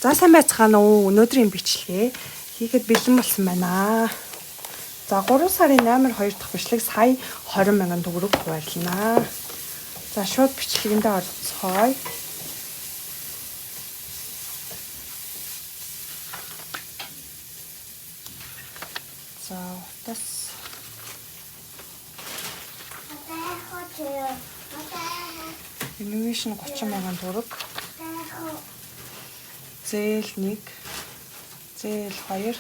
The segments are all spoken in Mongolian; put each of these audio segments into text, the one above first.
За сайн байцгаана уу. Өнөөдрийн бичлэгээ хийхэд бэлэн болсон байна. За 3 сарын 8-ны 2 дахь бичлэг сая 20,000 төгрөг хуваарлана. За шууд бичлэгэндээ орцгоё. За утас Innovation 30,000 төгрөг. Зээл 1, зээл 2,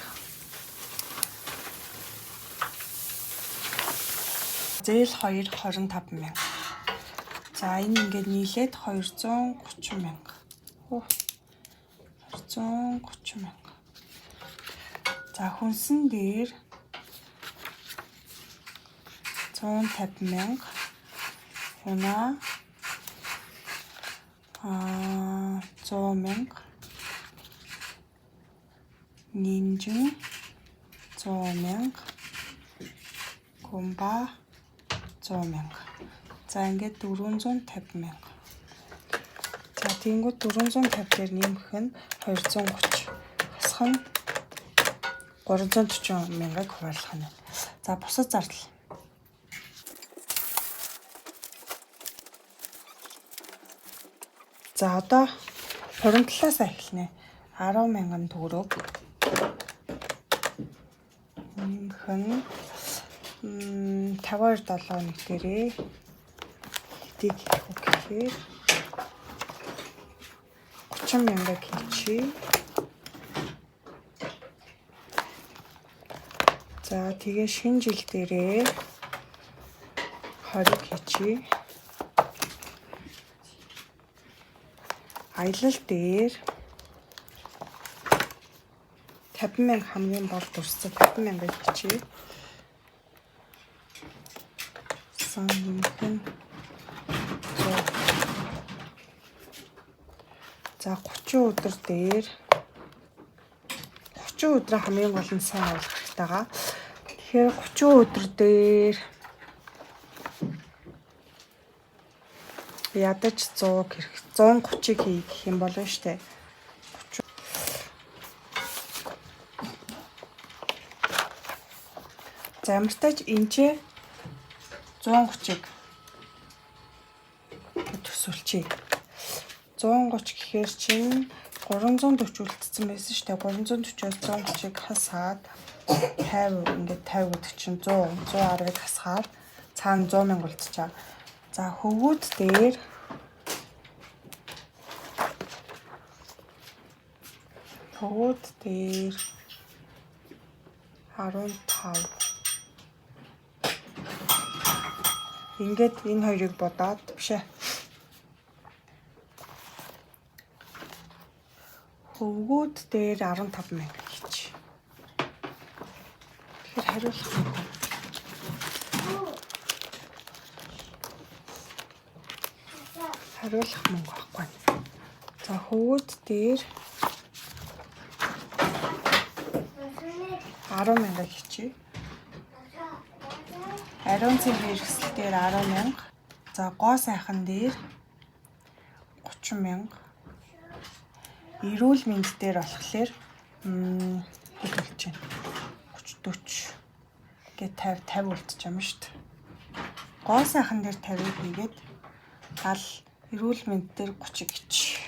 зээл 2 25,000. За энэ ингээд нийлээд 230,000. 230,000. За хүнсэн дээр 150,000. Хунаа 100,000. Нинжин 100,000. Гумба 100,000. За ингээд 450,000. За тиймгүй 450 дээр нэмэх нь 230. Хасах нь 340,000-ыг хуваарлах нь. За бусад зардал. За одоо хуримтлалаасаа эхэлнэ. 10,000 төгрөг. Нэмэх нь 5271 дээрээ хэдийг хийх вэ гэхээр 30,000-ыг хийчихье. За тэгээ шинэ жил дээрээ 20-ыг хийчихье. Аялал дээр 50,000 хамгийн бор дүрсээ 50,000-ыг хийчихье. Сан нэмэх нь 100. За 30 өдөр дээр 30 өдрөө хамгийн гол нь сайн авах хэрэгтэй байгаа. Тэгэхээр 30 өдөр дээр ядаж 100 хэрэг 130-ыг хийх юм болно шүү дээ. За ямар ч тач энэ 130-ыг төсөлчий. 130 гэхээр чинь 340 үлдсэн байсан шүү дээ. 340-оос 130-ыг хасаад 50 ингээд 50 гэдэг чинь 100, 110-ыг хасгаар цаана 100,000 үлдчихэв. За хөвгүүд дээр 15. Ингээд энэ хоёрыг бодоод бишээ. Хөвгүүд дээр 15,000 хийчих. Тэгэхээр хариулах юм. Хариулах мөнгө байхгүй. За хөвгүүд дээр 10,000 хийчихье. Ариун цэг хэрэгсэл дээр 10,000. За гоо сайхан дээр 30,000. Эрүүл мэнд дээр болохоор хэд болж байна? 30, 40 гээ 50 үлдчих юм шүү дээ. Гоо сайхан дээр 50-ыг хийгээд гал эрүүл мэнд дээр 30 гэж.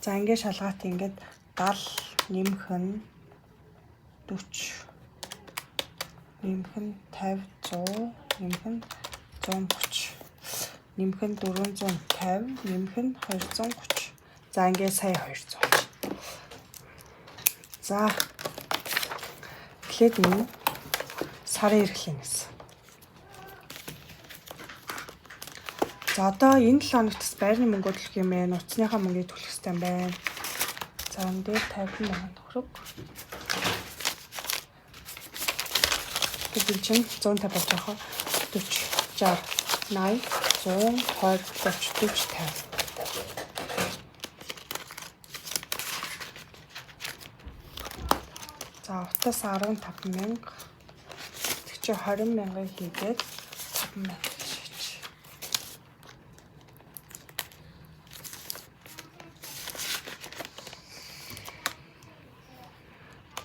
За ингээд шалгаат ингээд 70 нэмэх нь 40 нэмэх нь 50 100 нэмэх нь 130 нэмэх нь 450 нэмэх нь 230. За ингээд сая 200 болж. За эхлээд нь сарын эрхлэн гэсэн. За одоо энэ 7 хоногт байрны мөнгө төлөх юм ээ. Нууцныхаа мөнгийг төлөх хэрэгтэй юм байна. За энэ дээр 50,000 төгрөг. Тэгвэл чинь 150 болж байгаа. 40, 60, 80, 100, 20, 30, 40, 50. За утас 15,000. Тэг чи 20,000-ыг хийгээд 5,000 шийдэж.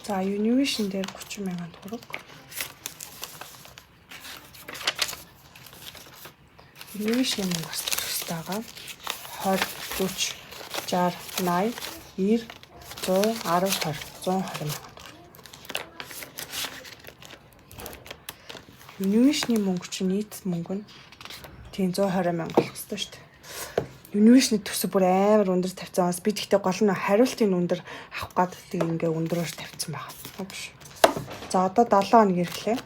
За Univision дээр 30,000 төгрөг. Univision мөнгө бас төрөх байгаа. 20, 40, 60, 80, 90, 100, 10, 20, 120,000 төгрөг. Univision-ийн мөнгө чинь нийт мөнгө нь тийм 120,000 болох ёстой шүү дээ. Univision-ийн төсөв бүр амар өндөр тавьсан. Би тэгтээ гол нь хариултын өндөр авах гад тийг ингээ өндөрөөр тавьсан байгаа. За одоо 7 хоног ирлээ.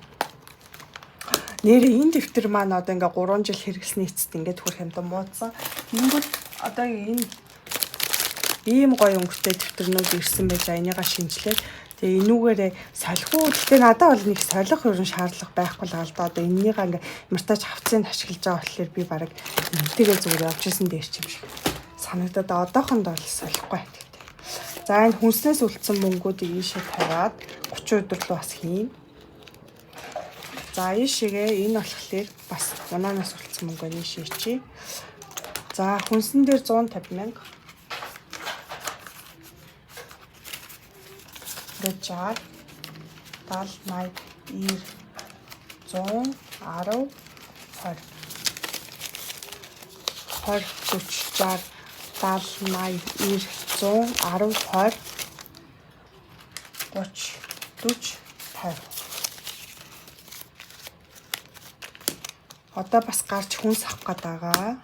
Нэрээ энэ дэвтэр маань одоо ингээ 3 жил хэрэглэсний эцэст ингээ төрөх юмдаа муудсан. Тэнгүүт одоо энэ ийм гоё өнгөтэй дэвтэрнүүд ирсэн байж энийгаа шинжлээд тэгээ энүүгээрээ солихуу. Гэтэ надад бол нэг солих ерөн шаардлага байхгүй л да. Одоо эннийгаа ингээ мартаж хавцыг ашиглаж байгаа болохоор би бараг энтэйгээ зүгээр явж исэн дээр ч юм шиг санагдаад одоохонд бол солихгүй байдаг. За энэ хүнснээс үлдсэн мөнгүүдийг ийшээ тавиад 30 өдөр рүү бас хийн. За ийшээгээ энэ болохоор бас унаанаас үлдсэн мөнгөө ийшээ чи. За хүнсэн дээр 150,000. 60, 70, 80, 90, 100, 10, 20. 20, 40, 60, 70, 80, 90, 100, 10, 20, 30, 40, 50. Одоо бас гарч хүнс авах гээд байгаа.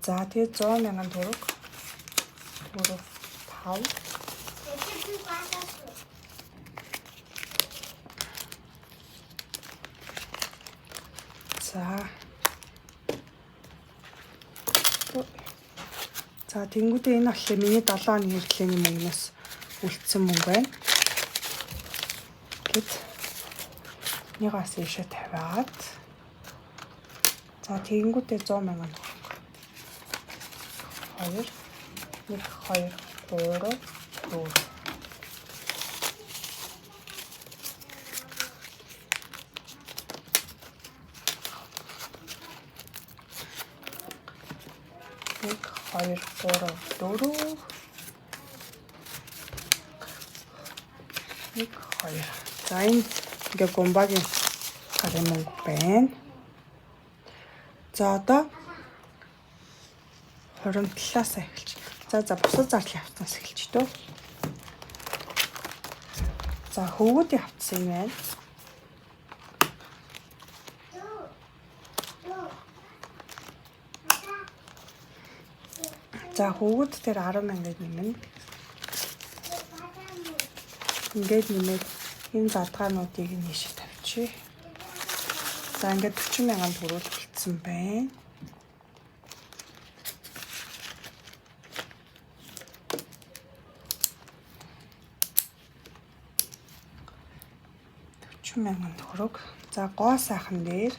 За тэгээд 100,000 төгрөг. 4, 5. За тэнгүүдээ энэ болохоор миний 7 оны хэрэглээний мөнгнөөс үлдсэн мөнгө байна. Гэт нэгээс ийшээ тавиад за тэнгүүдээ 100,000 төгрөг. 2 1 2 3 4 2, 3, 4. 1, 2. За энэ ингээ гумбагийн гарын мөнгө байна. За одоо хуримтлалаас эхэлж. За бусад зарлын хавцаас эхэлж дөө. За хөвгүүдийн хавцас юм байна. За хөвгүүд дээр 10,000 нэмнэ. Ингээд нэмээд энэ задгаануудыг нийшээ тавьчих. За ингээд 40,000 төгрөг үлдсэн байна. төгрөг. За гоо сайхан дээр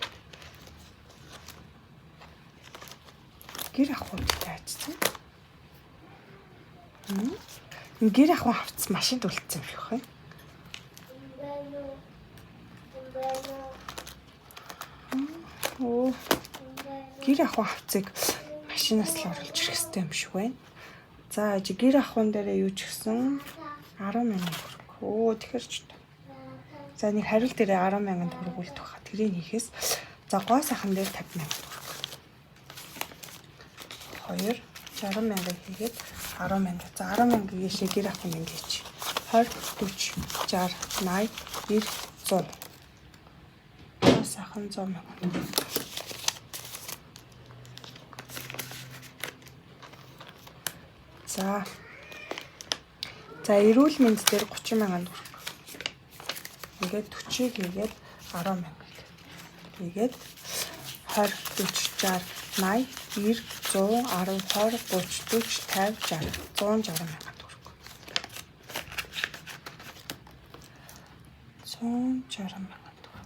гэр ахуйд таажсан. Гэр ахуй хавцас машинд үлдсэн юм шиг байна. Гэр ахуй хавцыг машинаас л оруулж ирэх хэрэгтэй юм шиг байна. За гэр ахуйн дээрээ юу ч гэсэн 10,000 төгрөг. Тэгэхээр ч за нэг хариулт дээрээ 10,000 төгрөг үлдэх хаа. Тэрийг хийхээс за гоо сайхан дээр 50,000 төгрөг. 2 60,000 хийгээд 10,000. За 10,000 гээшээ гэр ахуйн ингэж 20, 40, 60, 80, 90, 100. Гоо сайхан 100,000 төгрөг. За эрүүл мэнд дээр 30,000 төгрөг. Ингээд 40-ыг хийгээд 10,000 хийгээд 20, 40, 60, 80, 90, 100, 10, 20, 30, 40, 50, 60, 160,000 төгрөг. 160,000 төгрөг.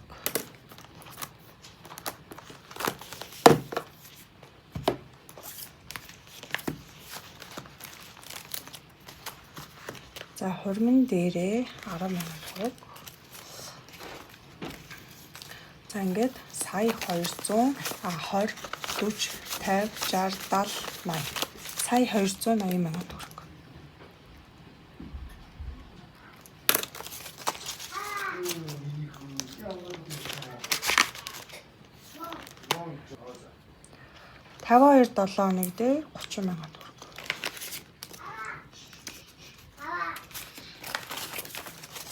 За хурмын дээрээ 10,000 төгрөг. За ингээд сая 200, 20, 40, 50, 60, 70, 80. Сая 280,000 төгрөг. 52 7 хоног дээр 30,000 төгрөг.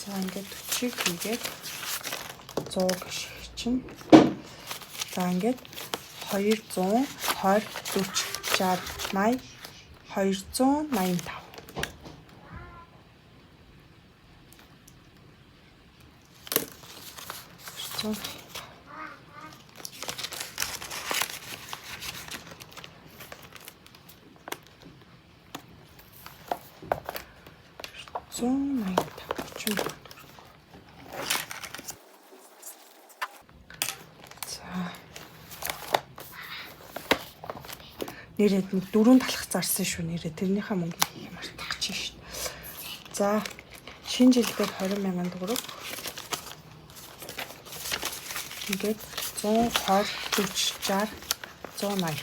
За ингээд 40-ыг хийгээд 100 гişх чинь. За ингээд 220 40 60 80 285. Нэрэд нэг 4 талах зарсан шүү нэрээ. Тэрнийхээ мөнгөийг хийх мартах гэж шүү. За шинэ жилдээ 20,000 төгрөг. Ингээд 120 40 60 180.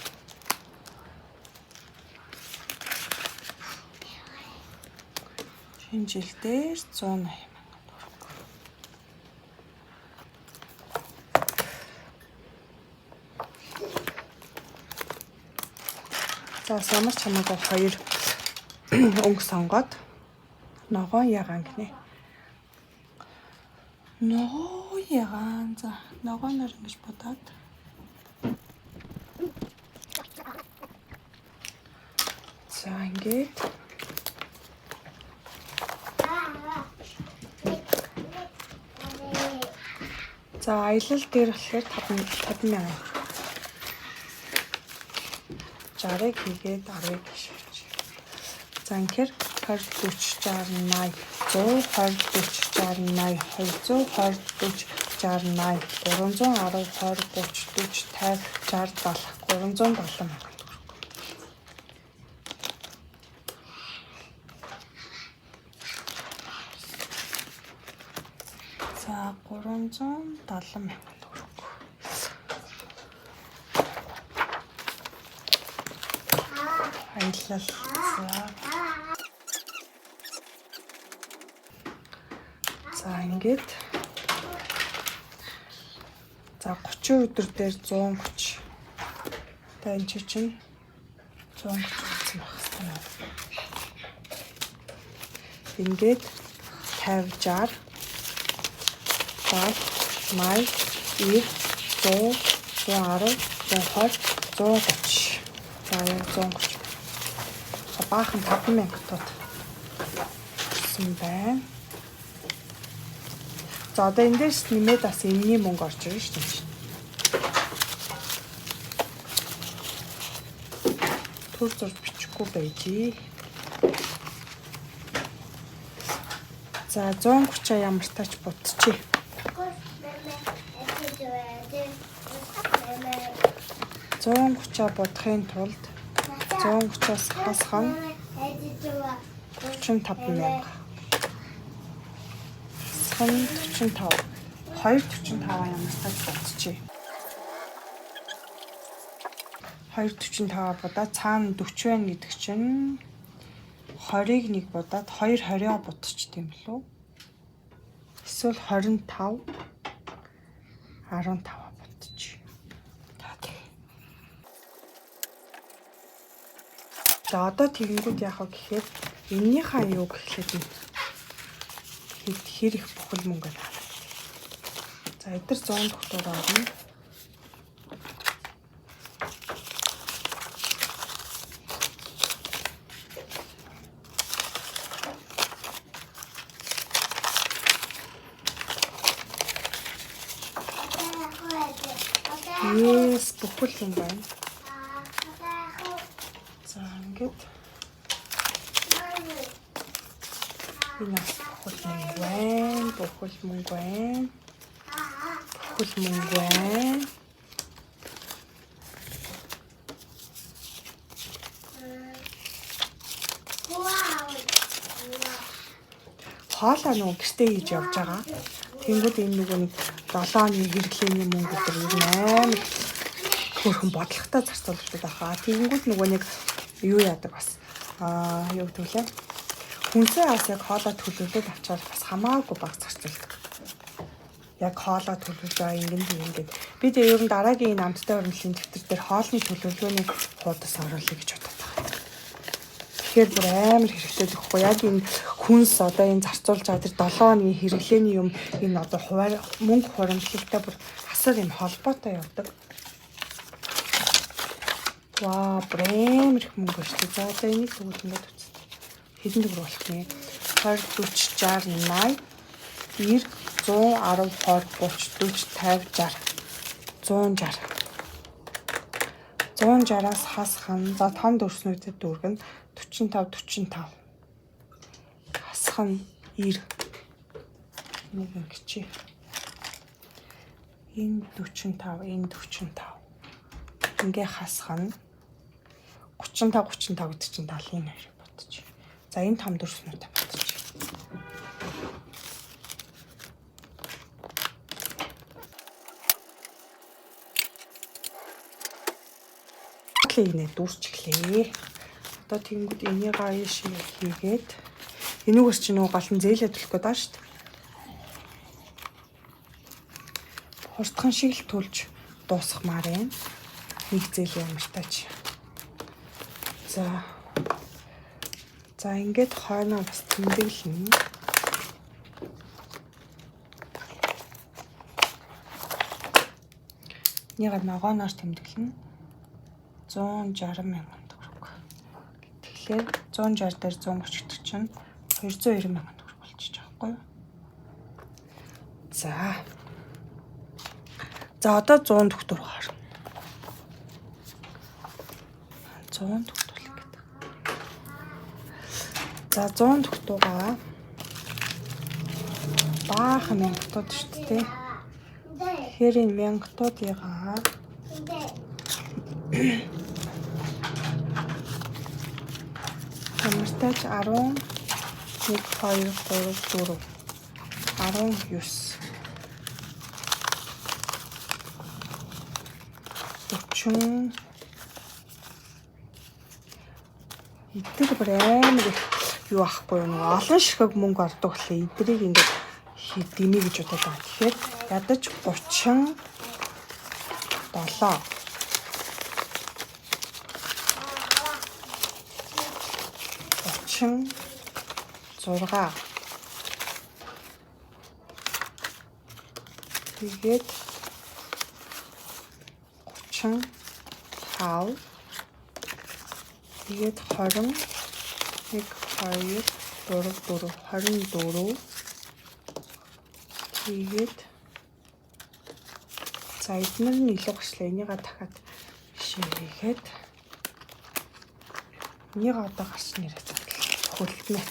Шинэ жилдээ 180,000 төгрөг. За ямар ч хамаагүй 2 өнгө сонгоод ногоо ягаан гинэ. Ногоо ягаан. За ногооноор ингэж бодоод. За ингээд за аялал дээр болохоор 50,000. 60-ыг хийгээд 10-ыг гişвч. За ингээд 20 40 60 80 120 40 60 80 220 40 60 80 310 20 30 40 50 60 70 370 370,000 төгрөг. За 370,000 төгрөг. Аялал. За ингээд за 30 өдөр дээр 130. За энэ чинь 130 болсон байх хэвээр. Ингээд 50 60 70 80 90 100 110 120 130. За яг 130. Баахан 5,000 тууд гэсэн байна. За одоо энэ дээрс нэмээд бас энэний мөнгө орж ирнэ шүү дээ. Төр зурж бичихгүй байжээ. За 130 ямар тач будчихъя. 130 будахын тулд 130-аас хасах нь 45,000. 45. 245 ямар тач бодчихъя. 245 будаа цаана 40 байна гэдэг чинь 20-ыг нэг будаад 220-аа будчих тийм билүү? Эсвэл 25 15 будчих. За одоо тэгэнгүүт яах вэ гэхээр эннийхээ юу гэхлээр хэр их бүхэл мөнгө байна. За эдгээр 100 төгрөг орно. Yes, бүхэл юм байна. За ингээд энэ бүхэл мөнгө байна. Бүхэл мөнгө байна. Бүхэл мөнгө байна. Хоолоо нөгөө гэртээ хийж явж байгаа. Тэнгүүд энэ нөгөө нэг 7 оны хэрэглээний мөнгө өдөр ер нь амар хөөрхөн бодлоготой зарцуулдаг байхаа. Тэнгүүд нөгөө нэг юу яадаг бас юу гэдэг вэ? Хүнсээ бас яг хоолой төлөвлөд авчаар бас хамаагүй баг зарцуулдаг. яг хоолоо төлөвлөө ингээд би тэгээ ер нь дараагийн энэ амттай ургамлын дэвтэр дээр хоолны төлөвлөгөөний хуудас оруулъя гэж бодоод байгаа. Тэгэхээр бүр амар хэрэгтэй гэхгүй яг энэ хүнс одоо энэ зарцуулж байгаа тэр 7 хоногийн хэрэглээний юм энэ одоо мөнгө хуримжлагтай бүр асар юм холбоотой явдаг. Вау, брэм их мөнгө шүү дээ. За энийг тэгвэл ингээд үз. Хэдэн төгрөг болох вэ? 20, 40, 60, 80, 90, 10, 20, 40, 50, 60. 160-аас хасах нь за 5 дөрснүүдэд дүүргэн 45. Хасах нь 90. Нэг ингэчи. Энэ 45, энэ 45. Ингээ хасах нь 35 гэдэг чинь 70-ын 2 бодчих. За энэ 5 дөрснүүдэд бодчих. Инээ дүүрчихлээ. Одоо тэнгууд энийг аяаш хийгээд энүүгээс чи нөгөө гол нь зээлээ төлөх гээд байгаа шүү дээ. Хурдхан шиг л төлж дуусгамаар байна. Нэг зээлээ ямартаач. За ингээд хойноо бас тэмдэглэнэ. Нэгэ ногооноор тэмдэглэнэ. 160,000 төгрөг. Тэгэхээр 160 дээр 130 гэдэг чинь 290,000 төгрөг болчих жоохгүй юу? За одоо 100 төгрөг харна. 100 төгрөг гэдэг. За 100 төгрөггаа баахан мянгатууд шүү дээ. Тэгэхээр энэ мянгатуудыгаа амартаач 10, 1, 2, 3, 4, 19, 40. Эдгээр бүр амар их юу ахгүй юу, нэг олон ширхэг мөнгө ордог болохоор эдрийг ингээд дэмий гэж бодоод байгаа. Тэгэхээр ядаж 37. 36. Тэгээд 35. Тэгээд 20. 1, 2, 3, 4, 24. Тэгээд за эдгээр нь илүү гарчлаа. Энийгээ дахиад шийгээд энийг одоо гарч нэрээ хөлтнэ.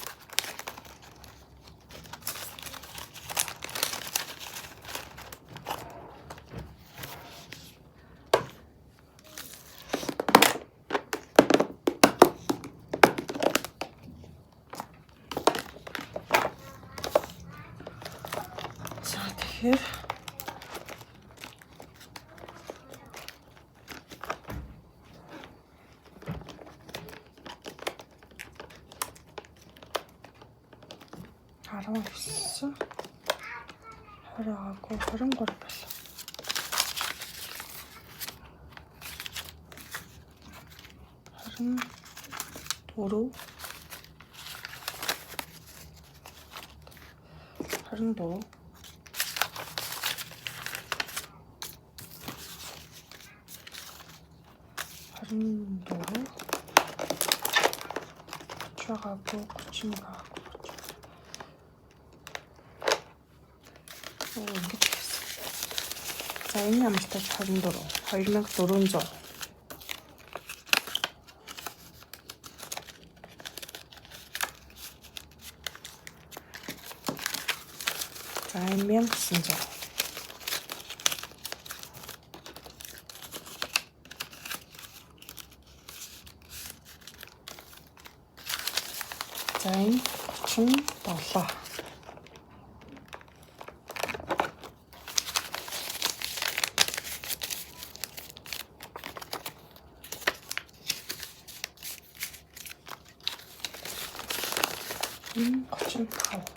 За тэгэхээр Арван 20-аагүй 23 болов. 24. 24. 30 ингэж байсан. За энэ амттай 24. 2400. За 1900. За энэ 37. Энэ 35.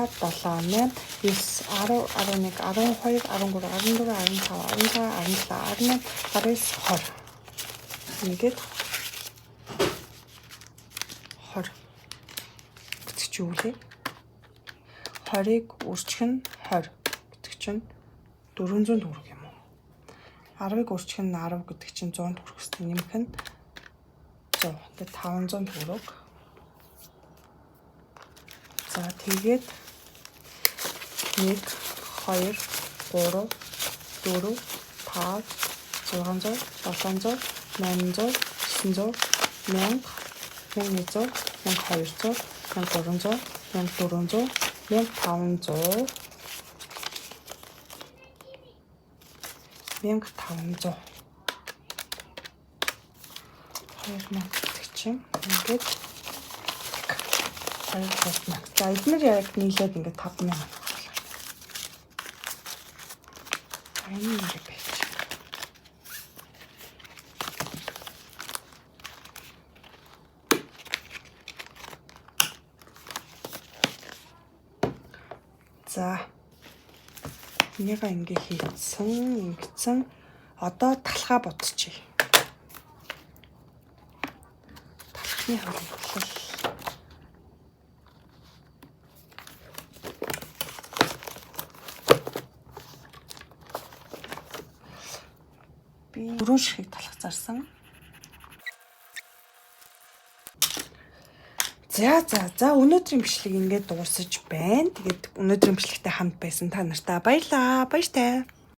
7, 8, 9, 10, 11, 12, 13, 14, 15, 16, 17, 18, 19, 20. Ингээд 20 гэдэг чи юу вэ? 20-ыг өрчих нь 20 гэдэг чинь 400 төгрөг юм уу? 10-ыг өрчих нь 10 гэдэг чинь 100 төгрөг хэвчээ нэмэх нь 100. Тэгээд 500 төгрөг. За тэгээд 1 2 3 4 5 600 700 800 900 1000 1100 1200 1300 1400 1500 1500 2000 гэдэг чинь ингээд 2000. За эдгээр яг нийлээд ингээд 5000 байна. Энэ нэг байж. За энийг ингээ хийцэн, ингэсэн. Одоо талхаа бодчихъя. Талхны хөвлөл. Би 4 ширхэг талах зарсан. За өнөөдрийн бичлэг ингээд дуусаж байна. Тэгээд өнөөдрийн бичлэгтэй хамт байсан та нартай баярлалаа. Баяртай.